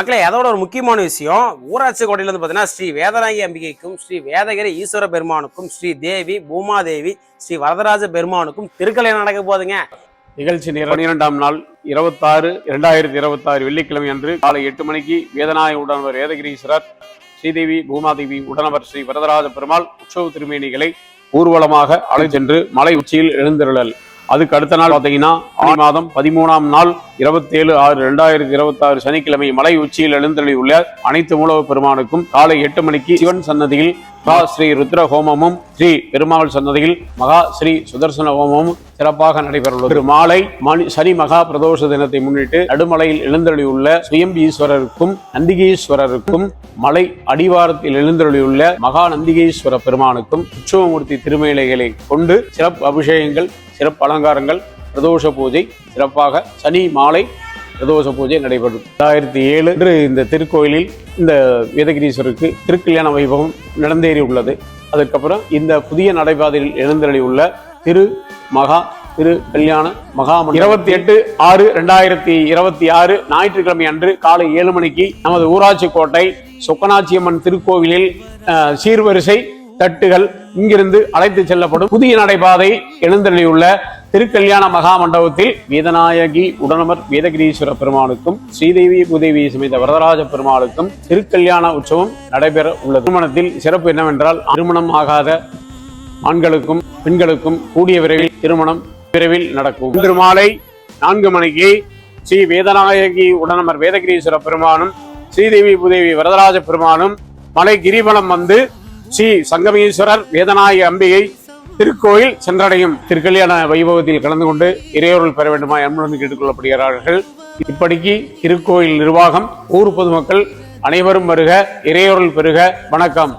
மக்களே, அதோட ஒரு முக்கியமான விஷயம், ஊராட்சி கோட்டையில இருந்து பாத்தீங்கன்னா ஸ்ரீ வேதநாயகி அம்பிகைக்கும் ஸ்ரீ வேதகிரி ஈஸ்வர பெருமானுக்கும் ஸ்ரீ தேவி பூமாதேவி ஸ்ரீ வரதராஜ பெருமானுக்கும் திருக்கல்யாணம் நடக்க போகுதுங்க. நிகழ்ச்சி 12ஆம் நாள் 26/2026 வெள்ளிக்கிழமை அன்று காலை 8 மணிக்கு வேதநாயக உடனவர் வேதகிரீஸ்வரர் ஸ்ரீதேவி பூமாதேவி உடனவர் ஸ்ரீ வரதராஜ பெருமாள் உற்சவ திருமேனிகளை ஊர்வலமாக அழைத்து சென்று மலை உச்சியில் எழுந்தருளல். அதுக்கு அடுத்த நாள் பார்த்தீங்கன்னா ஆடி மாதம் 13ஆம் நாள் 27/6/2026 சனிக்கிழமை மலை உச்சியில் எழுந்தருளி உள்ள அனைத்து மூலவ பெருமானுக்கும் காலை 8 மணிக்கு சிவன் சன்னதியில் மகா ஸ்ரீ ருத்ர ஹோமமும் ஸ்ரீ பெருமாள் சன்னதியில் மகா ஸ்ரீ சுதர்சன ஹோமமும் சிறப்பாக நடைபெறவுள்ளது. மாலை சனி மகா பிரதோஷ தினத்தை முன்னிட்டு நடுமலையில் எழுந்தருளியுள்ள சுயம்பீஸ்வரருக்கும் நந்திகேஸ்வரருக்கும் மலை அடிவாரத்தில் எழுந்தருளியுள்ள மகா நந்திகேஸ்வர பெருமானுக்கும் உற்சவமூர்த்தி திருமேலைகளை கொண்டு சிறப்பு அபிஷேகங்கள், சிறப்பு அலங்காரங்கள், பிரதோஷ பூஜை சிறப்பாக சனி மாலை பிரதோஷ பூஜை நடைபெறும். 2007 என்று இந்த திருக்கோயிலில் இந்த வேதகிரீஸ்வரருக்கு திருக்கல்யாண வைபவம் நடந்தேறி உள்ளது. அதற்கப்புறம் இந்த புதிய நடைபாதையில் எழுந்தருளி உள்ள திரு கல்யாண மகாமண்டபம் 28/6/2026 ஞாயிற்றுக்கிழமை அன்று காலை 7 மணிக்கு நமது ஊராட்சி கோட்டை சொக்கநாச்சியம்மன் திருக்கோவிலில் சீர்வரிசை தட்டுகள் இங்கிருந்து அழைத்து செல்லப்படும். புதிய நடைபாதை எழுந்தருளியுள்ள திருக்கல்யாண மகா மண்டபத்தில் வேதநாயகி உடனமர் வேதகிரீஸ்வர பெருமானுக்கும் ஸ்ரீதேவி பூதேவி சமேத வரதராஜ பெருமாளுக்கும் திருக்கல்யாண உற்சவம் நடைபெற உள்ளது. திருமணத்தில் சிறப்பு என்னவென்றால், திருமணம் ஆகாத ஆண்களுக்கும் பெண்களுக்கும் கூடிய விரைவில் திருமணம் விரைவில் நடக்கும். இன்று மாலை 4 மணிக்கு ஸ்ரீ வேதநாயகி உடனமர் வேதகிரீஸ்வர பெருமானும் ஸ்ரீதேவி பூதேவி வரதராஜ பெருமானும் மலை கிரிவலம் வந்து ஸ்ரீ சங்கமேஸ்வரர் வேதநாயகி அம்பிகை திருக்கோயில் சென்றடையும். திருக்கல்யாண வைபவத்தில் கலந்து கொண்டு இறையொருள் பெற வேண்டுமா என்பது கேட்டுக்கொள்ளப்படுகிறார்கள். இப்படிக்கு திருக்கோயில் நிர்வாகம், ஊர் பொதுமக்கள் அனைவரும் வருக, இறையொருள் பெறுக. வணக்கம்.